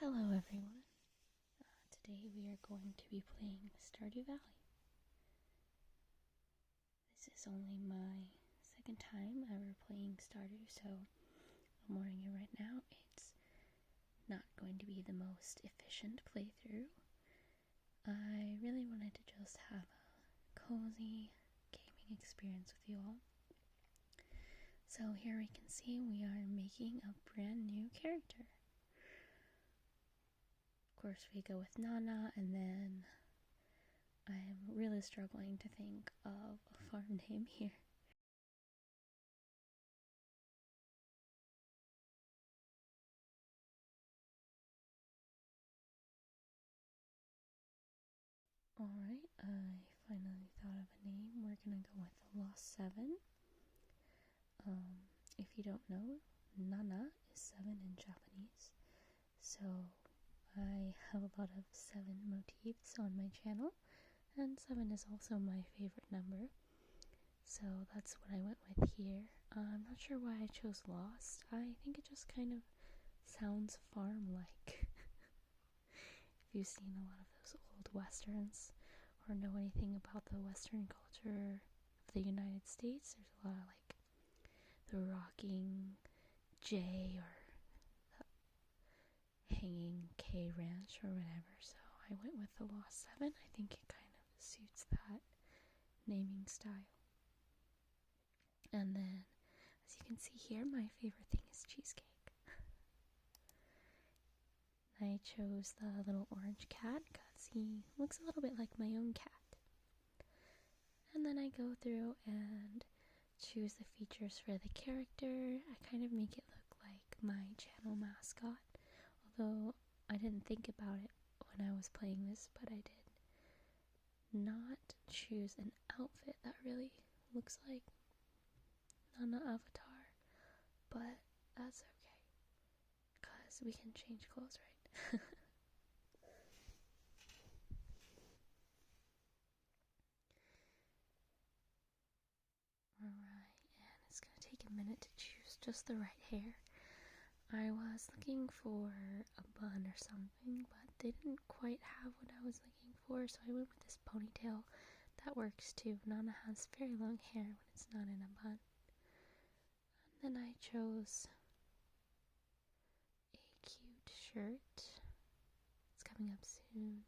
Hello everyone. Today we are going to be playing Stardew Valley. This is only my second time ever playing Stardew, so I'm warning you right now, it's not going to be the most efficient playthrough. I really wanted to just have a cozy gaming experience with you all. So here we can see we are making a brand new character. Of course we go with Nana, and then I am really struggling to think of a farm name here. Alright, I finally thought of a name. We're gonna go with the Lost 7. If you don't know, Nana is 7 in Japanese, so I have a lot of 7 motifs on my channel, and 7 is also my favorite number, so that's what I went with here. I'm not sure why I chose Lost. I think it just kind of sounds farm-like. If you've seen a lot of those old westerns, or know anything about the western culture of the United States, there's a lot of like the rocking J or the hanging K ranch or whatever, so I went with the Lost 7. I think it kind of suits that naming style. And then, as you can see here, my favorite thing is cheesecake. I chose the little orange cat because he looks a little bit like my own cat. And then I go through and choose the features for the character. I kind of make it look like my channel mascot, although I didn't think about it when I was playing this, but I did not choose an outfit that really looks like Nana Avatar, but that's okay, because we can change clothes, right? Alright, and it's gonna take a minute to choose just the right hair. I was looking for a bun or something, but they didn't quite have what I was looking for, so I went with this ponytail. That works too. Nana has very long hair when it's not in a bun. And then I chose a cute shirt. It's coming up soon.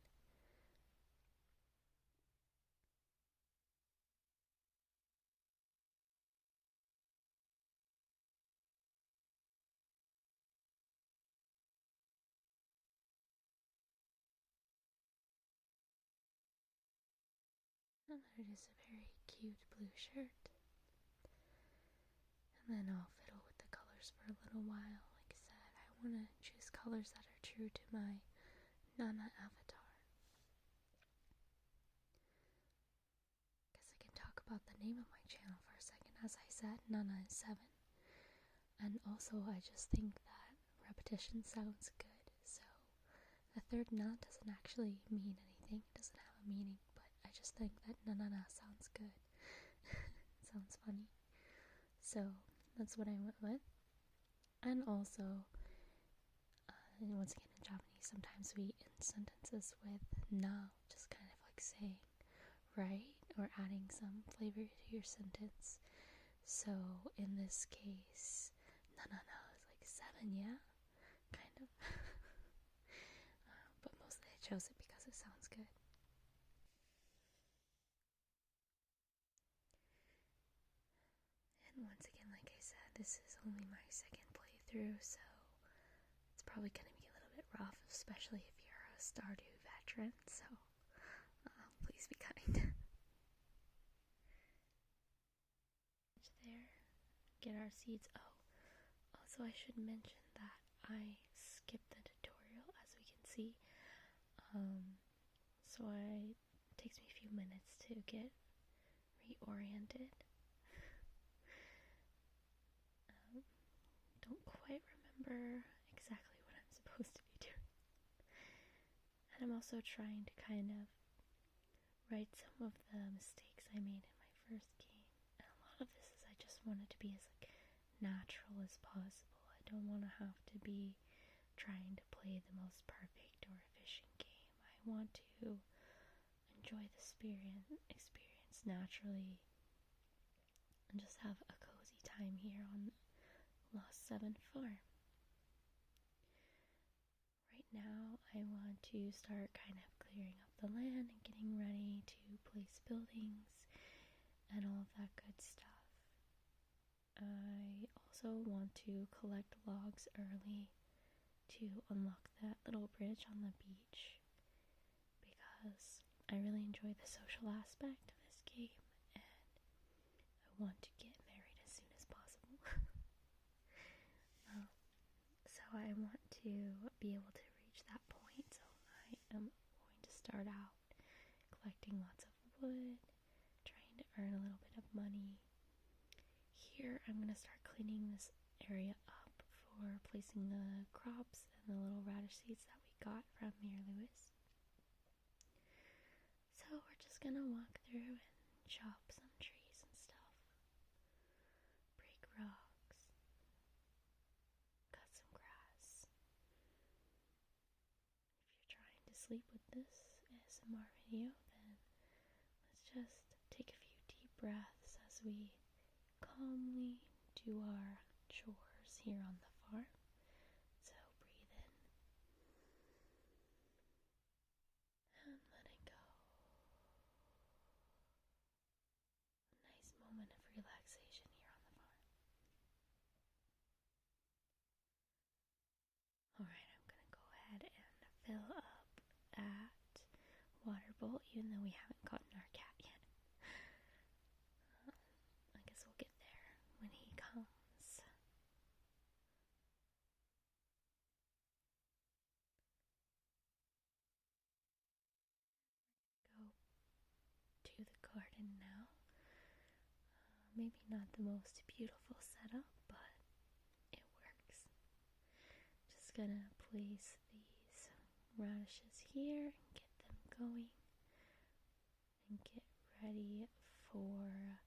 And there it is, a very cute blue shirt. And then I'll fiddle with the colors for a little while. Like I said, I want to choose colors that are true to my Nana avatar. Guess I can talk about the name of my channel for a second. As I said, Nana is 7. And also I just think that repetition sounds good, so the third na doesn't actually mean anything. It doesn't have a meaning, but I just think that na sounds good. It sounds funny. So that's what I went with. And also, once again in Japanese, sometimes we end sentences with na, just kind of like saying right or adding some flavor to your sentence. So in this case, na is like 7, yeah? Kind of. But mostly I chose it because it sounds good. And once again, like I said, this is only my second playthrough, so it's probably going to be a little bit rough, especially if you're a Stardew veteran, so please be kind. There, get our seeds. Oh, also I should mention that I skipped the tutorial, as we can see, so it takes me a few minutes to get reoriented. Don't quite remember exactly what I'm supposed to be doing. And I'm also trying to kind of right some of the mistakes I made in my first game. And a lot of this is I just want it to be as like natural as possible. I don't want to have to be trying to play the most perfect or efficient game. I want to enjoy the experience naturally and just have a cozy time here on Lost 7 Farm. Right now, I want to start kind of clearing up the land and getting ready to place buildings and all of that good stuff. I also want to collect logs early to unlock that little bridge on the beach because I really enjoy the social aspect of this game and I want to get married as soon as possible. So I want to be able to reach that point, so I am going to start out collecting lots of wood, trying to earn a little bit of money. Here I'm going to start cleaning this area up for placing the crops and the little radish seeds that we got from Mayor Lewis. So we're just going to walk through and chop some trees and stuff, break rocks, cut some grass. If you're trying to sleep with this ASMR video, then let's just take a few deep breaths as we calmly do our chores here on the farm. So breathe in and letting go. A nice moment of relaxation here on the farm. Alright, I'm gonna go ahead and fill up that water bowl, even though we haven't gotten our cat yet. I guess we'll get there when he comes. Go to the garden now. Maybe not the most beautiful setup, but it works. Just gonna place these radishes here and get them going and get ready for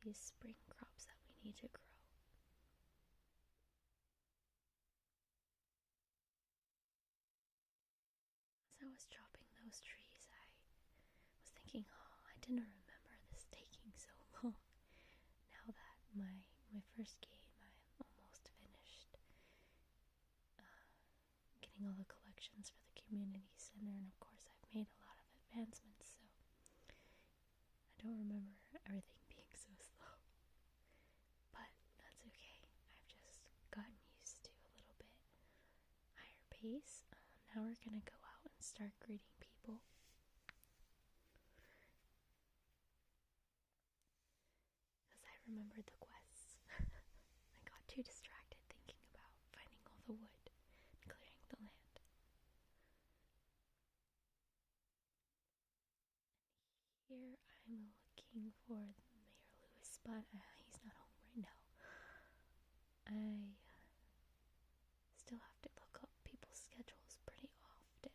these spring crops that we need to grow. As I was chopping those trees, I was thinking, oh, I didn't remember this taking so long. Now that my first game, I'm almost finished getting all the collections for the community center, and of course I've made a lot of advancements, so I don't remember everything being so slow. But that's okay. I've just gotten used to a little bit higher pace. Now we're gonna go out and start greeting people. Because I remembered the quests. I got too distracted thinking about finding all the wood and clearing the land. And here I'm looking for Mayor Lewis, but he's not home right now. I still have to look up people's schedules pretty often.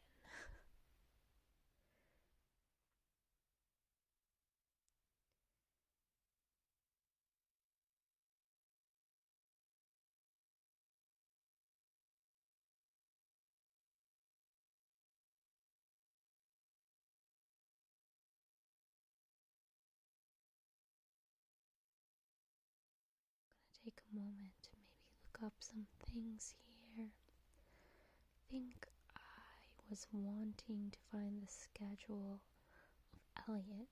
Take a moment to maybe look up some things here. I think I was wanting to find the schedule of Elliot.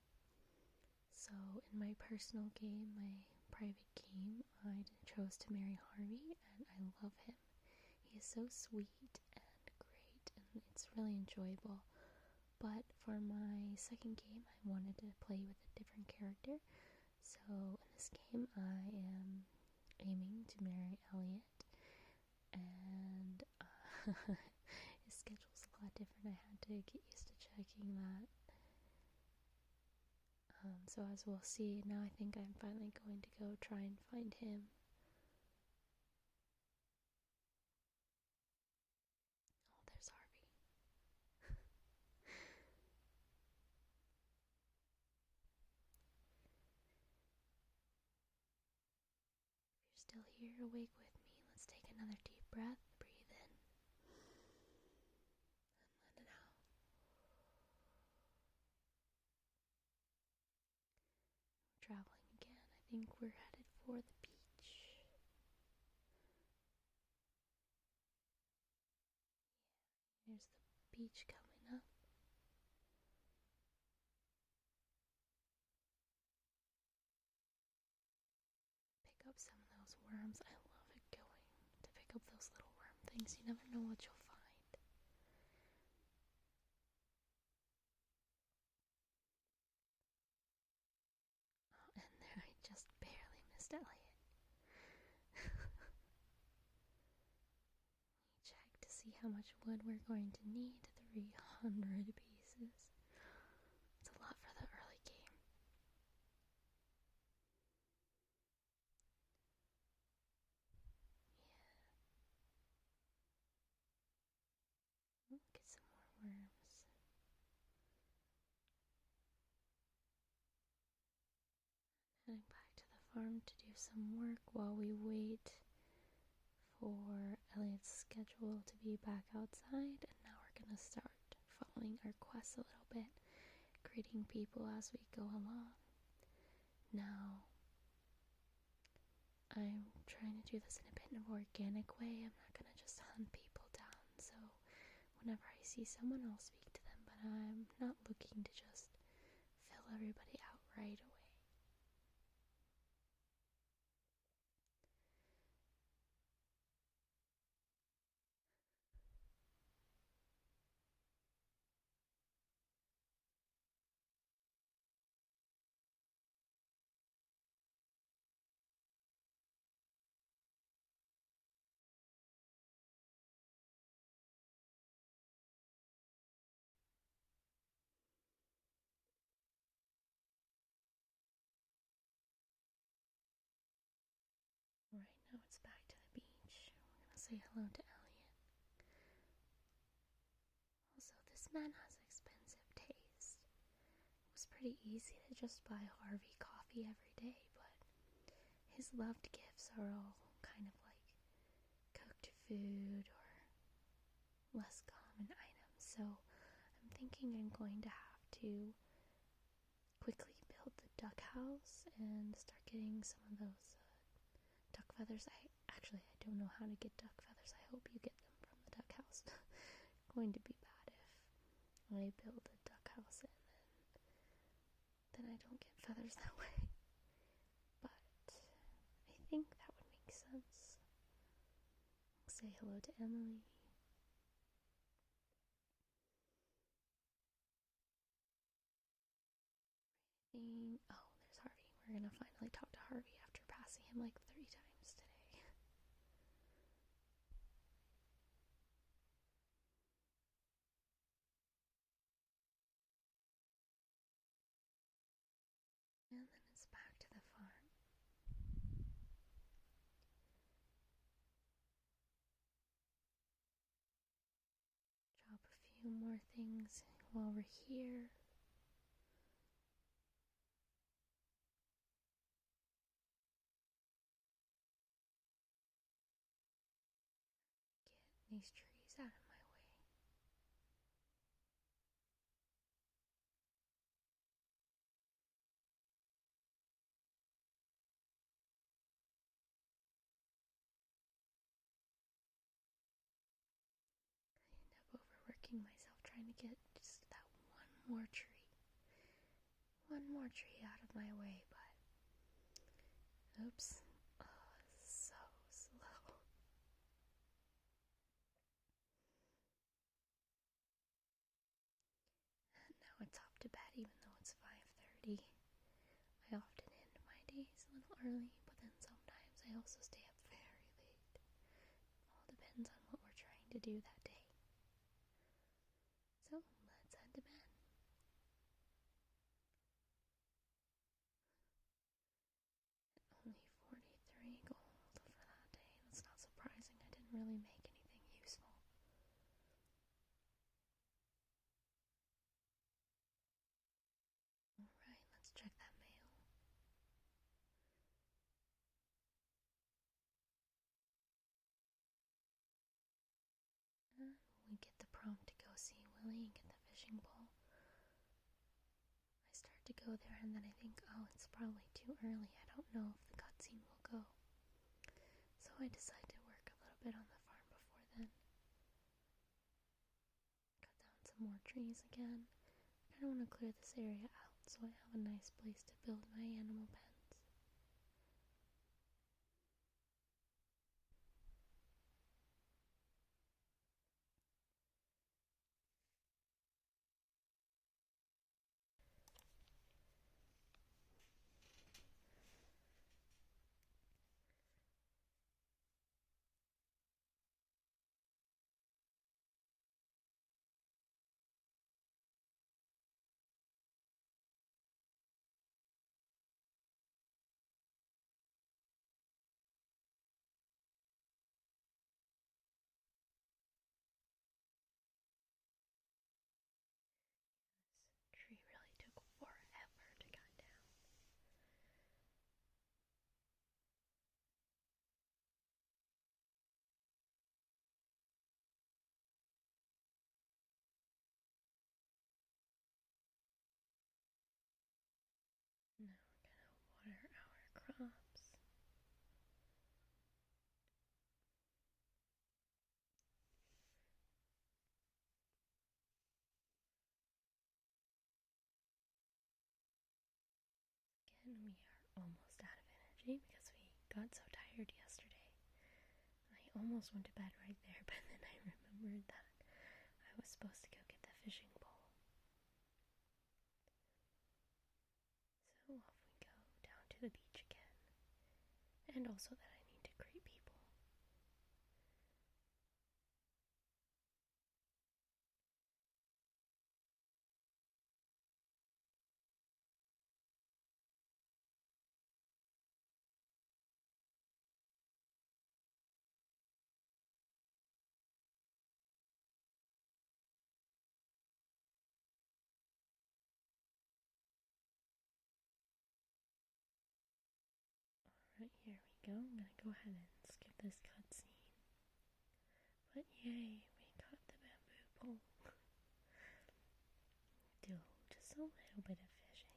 So in my personal game, my private game, I chose to marry Harvey, and I love him. He is so sweet and great, and it's really enjoyable. But for my second game, I wanted to play with a different character. So in this game, I am aiming to marry Elliot, and his schedule's a lot different. I had to get used to checking that. So as we'll see, now I think I'm finally going to go try and find him. Oh, there's Harvey. If you're still here awake with me, let's take another deep breath. Breathe in traveling again. I think we're headed for the beach. Yeah, there's the beach coming up. Pick up some of those worms. I love it going to pick up those little worm things. You never know what you'll find. And there I just barely missed Elliot. We check to see how much wood we're going to need. 300 pieces. It's a lot for the early game. Yeah. We'll get some more worms. Heading back to the farm to do some work while we wait for Elliot's schedule to be back outside. And now we're gonna start following our quests a little bit, greeting people as we go along. Now, I'm trying to do this in a bit of an organic way. I'm not gonna just hunt people down, so whenever I see someone, I'll speak to them, but I'm not looking to just fill everybody out right away. Right now it's back to the beach. We're gonna say hello to Elliot. Also, this man has expensive taste. It was pretty easy to just buy Harvey coffee every day, but his loved gifts are all kind of like cooked food or less common items. So I'm thinking I'm going to have to quickly build the duck house and start getting some of those duck feathers. I don't know how to get duck feathers. I hope you get them from the duck house. Going to be bad if I build a duck house and then I don't get feathers that way. But I think that would make sense. Say hello to Emily. Oh, there's Harvey. We're gonna finally talk to Harvey after passing him like 3 times today. And then it's back to the farm. Chop a few more things while we're here. Get these trees out of my way. I end up overworking myself trying to get just that one more tree. One more tree out of my way, but oops. Oh, so slow. And now it's off to bed even though it's 5:30. I often end my days a little early, but then sometimes I also stay up very late. All depends on what we're trying to do that day. So, let's head to bed. Only 43 gold for that day. That's not surprising. I didn't really make anything useful. Alright, let's check that mail. And we get the prompt to go see Willie and get the fishing pole. I start to go there and then I think, oh, it's probably too too early, I don't know if the cutscene will go. So I decided to work a little bit on the farm before then. Cut down some more trees again. I kind of want to clear this area out so I have a nice place to build my animal pens. Tree really took forever to cut down. Now we're gonna water our crops. Again, we are almost out of energy because we got so tired yesterday. I almost went to bed right there, but then I remembered that I was supposed to go get the fishing pole. So off we go down to the beach again. And also that I need to greet people. Right, here we go. I'm gonna go ahead and skip this cutscene. But yay, we got the bamboo pole. Do just a little bit of fishing.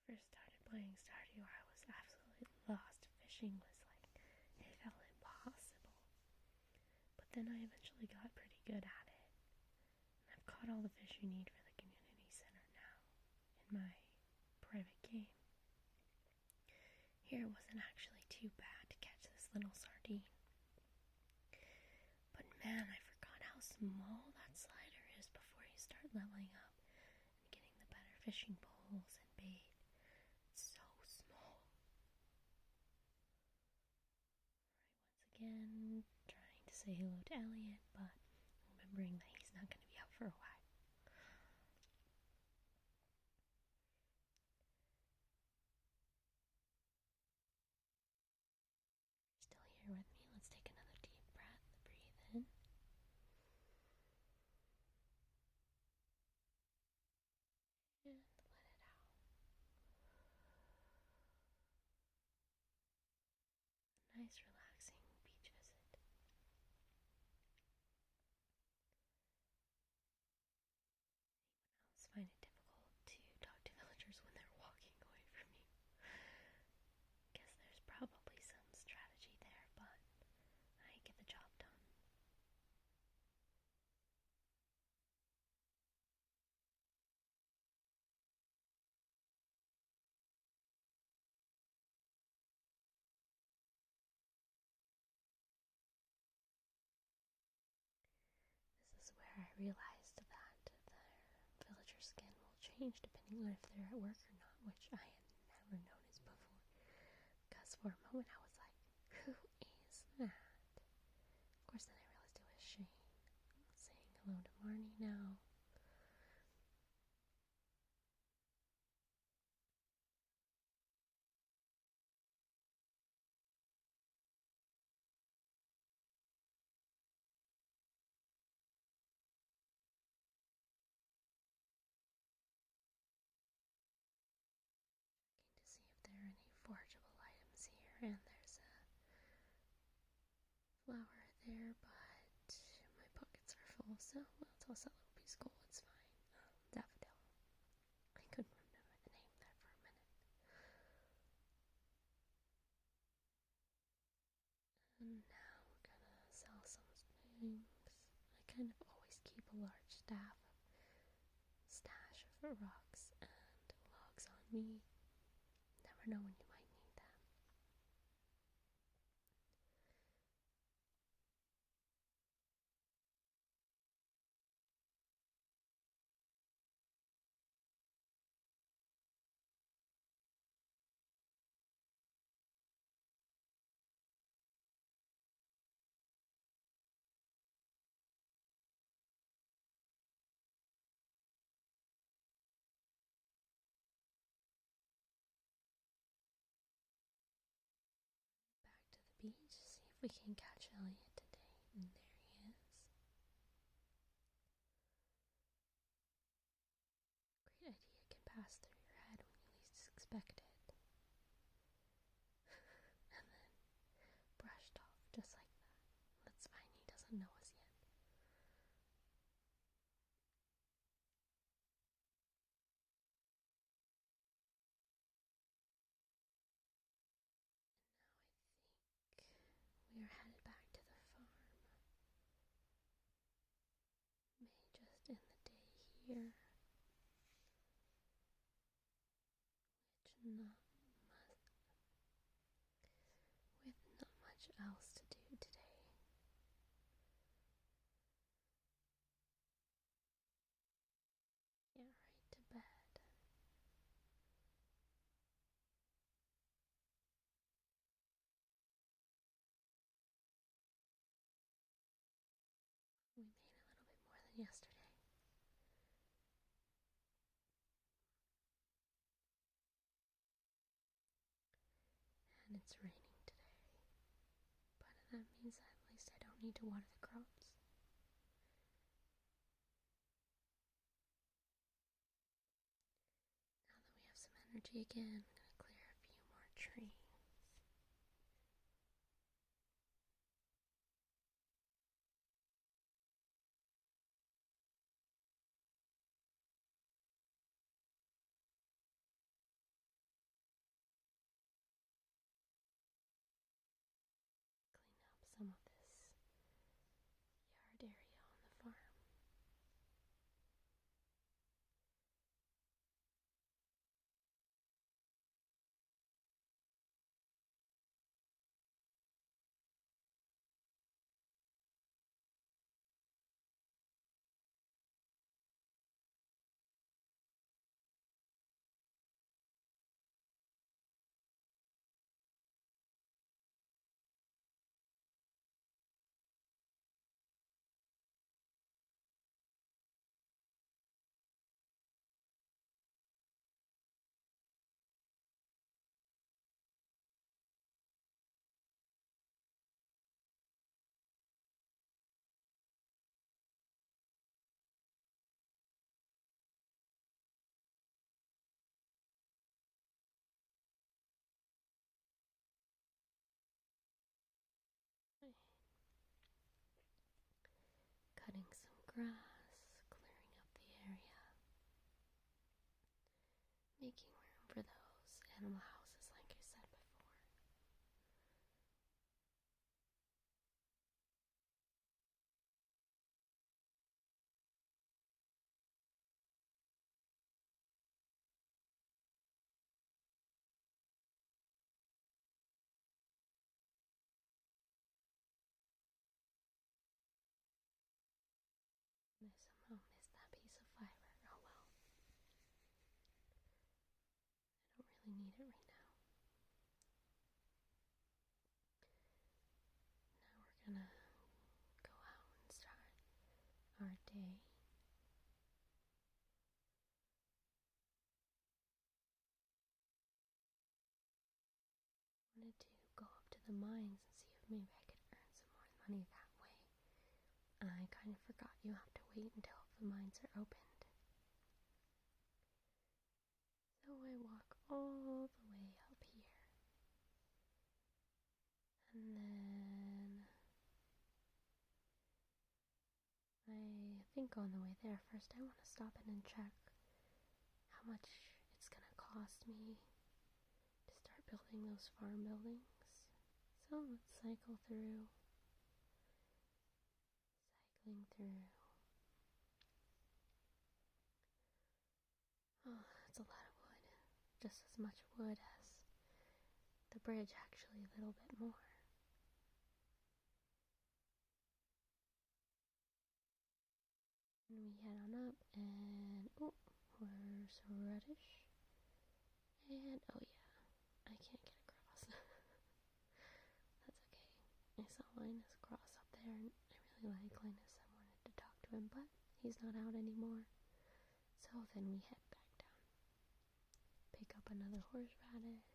When I first started playing Stardew, I was absolutely lost. Fishing was like, it felt impossible. But then I eventually got pretty good at it. And I've caught all the fish you need for the community center now in my private game. Here it wasn't actually too bad to catch this little sardine. But man, I forgot how small that slider is before you start leveling up and getting the better fishing poles and bait. It's so small. Alright, once again, trying to say hello to Elliot, but remembering that he's not going to be out for a while. Still here with me? Let's take another deep breath. Breathe in. And let it out. A nice relaxing beach visit. Anyone else find it difficult to talk to villagers when they're walking away from you? Guess there's probably some strategy there, but I get the job done. This is where I realized that the villager skin will change depending on if they're at work or not, which I had never noticed before. Because for a moment I was like, who is that? Of course then I realized it was Shane. Saying hello to Marnie now. To see if there are any forageable items here, and there's a flower there, but my pockets are full, so I'll toss that little piece stash of rocks and logs on me. Never know when you might need them. Back to the beach, see if we can catch Elliot today. And there he is. Great idea can pass through your head when you least expect it. And then brushed off just like that. Let's find he doesn't know us yet. And now I think we are headed back to the farm. May just end the day here. With not much else to do today. Get right to bed. We made a little bit more than yesterday. And it's raining today, but that means that at least I don't need to water the crops. Now that we have some energy again, I'm gonna clear a few more trees. Clean up some of this yard area on the farm. Cutting some grass, clearing up the area, making room for those animal houses like I said before. And I somehow missed that piece of fiber. Oh well. I don't really need it right now. Now we're gonna go out and start our day. I wanted to go up to the mines and see if maybe I could earn some more money that way. I kind of forgot you have to wait until the mines are opened. So I walk all the way up here. And then I think on the way there, first I want to stop in and check how much it's going to cost me to start building those farm buildings. So let's cycle through. Cycling through. just as much wood as the bridge, actually a little bit more. And we head on up, and where's reddish? And oh yeah, I can't get across. That's okay. I saw Linus cross up there, and I really like Linus. I wanted to talk to him, but he's not out anymore. So then we head back down. Pick up another horseradish.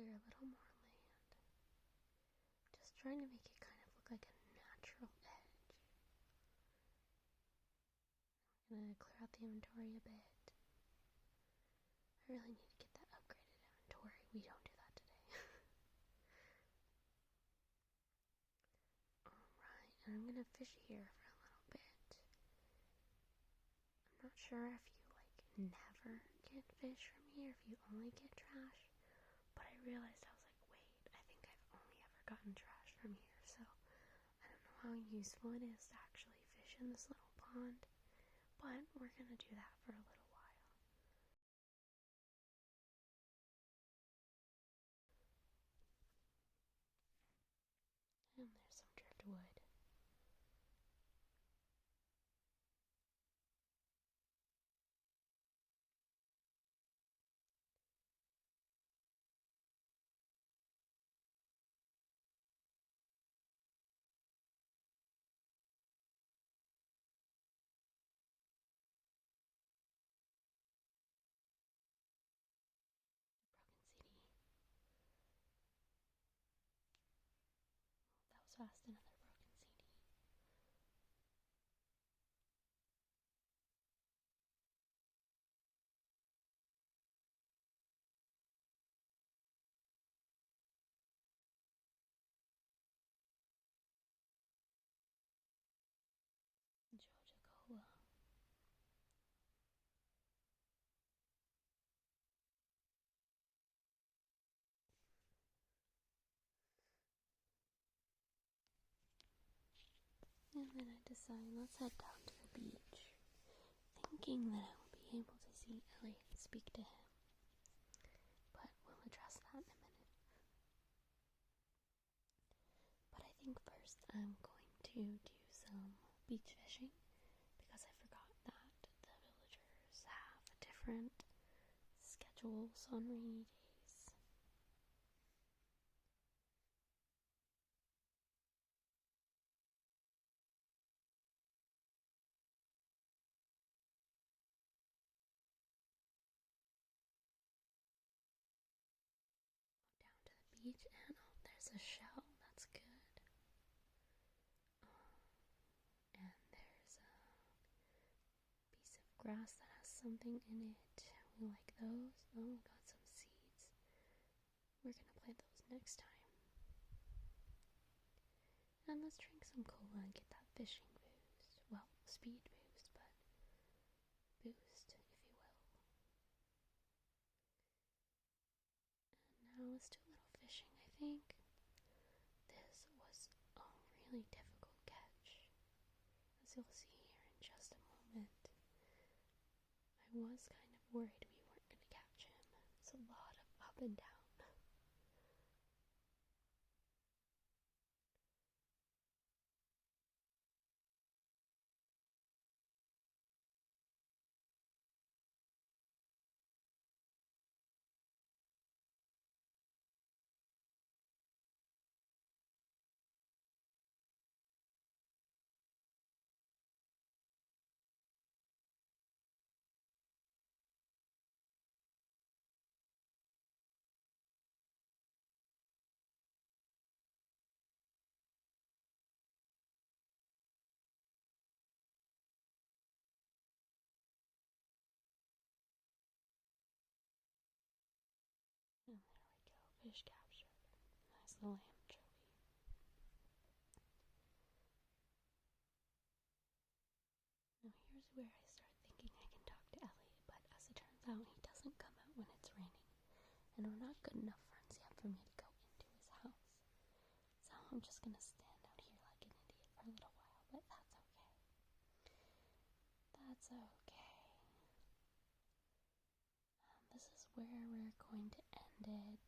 Clear a little more land. Just trying to make it kind of look like a natural edge. I'm gonna clear out the inventory a bit. I really need to get that upgraded inventory. We don't do that today. Alright, and I'm gonna fish here for a little bit. I'm not sure if you never get fish from here, if you only get trash. But I realized, I was like, wait, I think I've only ever gotten trash from here, so I don't know how useful it is to actually fish in this little pond, but we're gonna do that for a little while. And there's some driftwood. Broken CD. That was fast, another broken CD. Georgia Cola. And then I decide, let's head down to the beach, thinking that I will be able to see Elliot and speak to him. But we'll address that in a minute. But I think first I'm going to do some beach fishing, because I forgot that the villagers have different schedules on rainy days. Down to the beach, and there's a shell. That's good. And there's a piece of grass that has something in it. We like those. Oh, we got some seeds. We're gonna plant those next time. And let's drink some cola and get that fishing boost. Well, speed boost, but boost, if you will. And now let's do a little fishing, I think. This was a really difficult catch, as you'll see here in just a moment. I was kind of worried we weren't going to catch him. It's a lot of up and down. And there we go, fish captured. Nice little anchovy. where I start thinking I can talk to Elliot, but as it turns out, he doesn't come out when it's raining, and we're not good enough friends yet for me to go into his house. So I'm just gonna stand out here like an idiot for a little while, but that's okay. That's okay. This is where we're going to end it.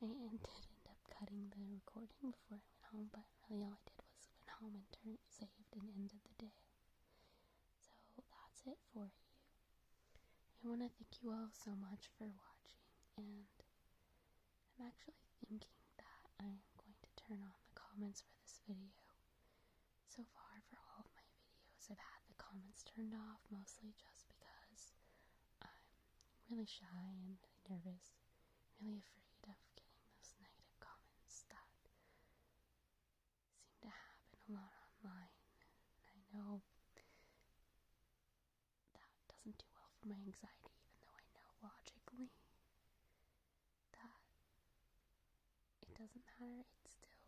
I did end up cutting the recording before I went home, but really all I did was went home and saved and ended the day. So that's it for you. I want to thank you all so much for watching, and I'm actually thinking that I am going to turn on the comments for this video. So far for all of my videos, I've had the comments turned off, mostly just because I'm really shy and really nervous, really afraid of getting those negative comments that seem to happen a lot online. And I know that doesn't do well for my anxiety, even though I know logically that it doesn't matter, it still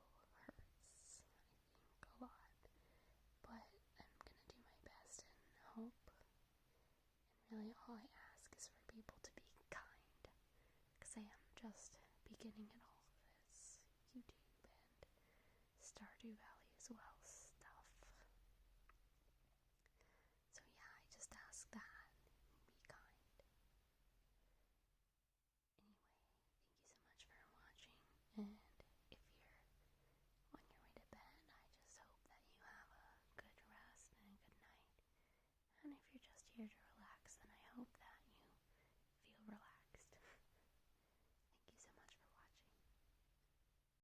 hurts, I think, a lot. But I'm gonna do my best and hope, and really all I ask is for people to be kind, because I am just beginning in all of this, YouTube and Stardew Valley as well.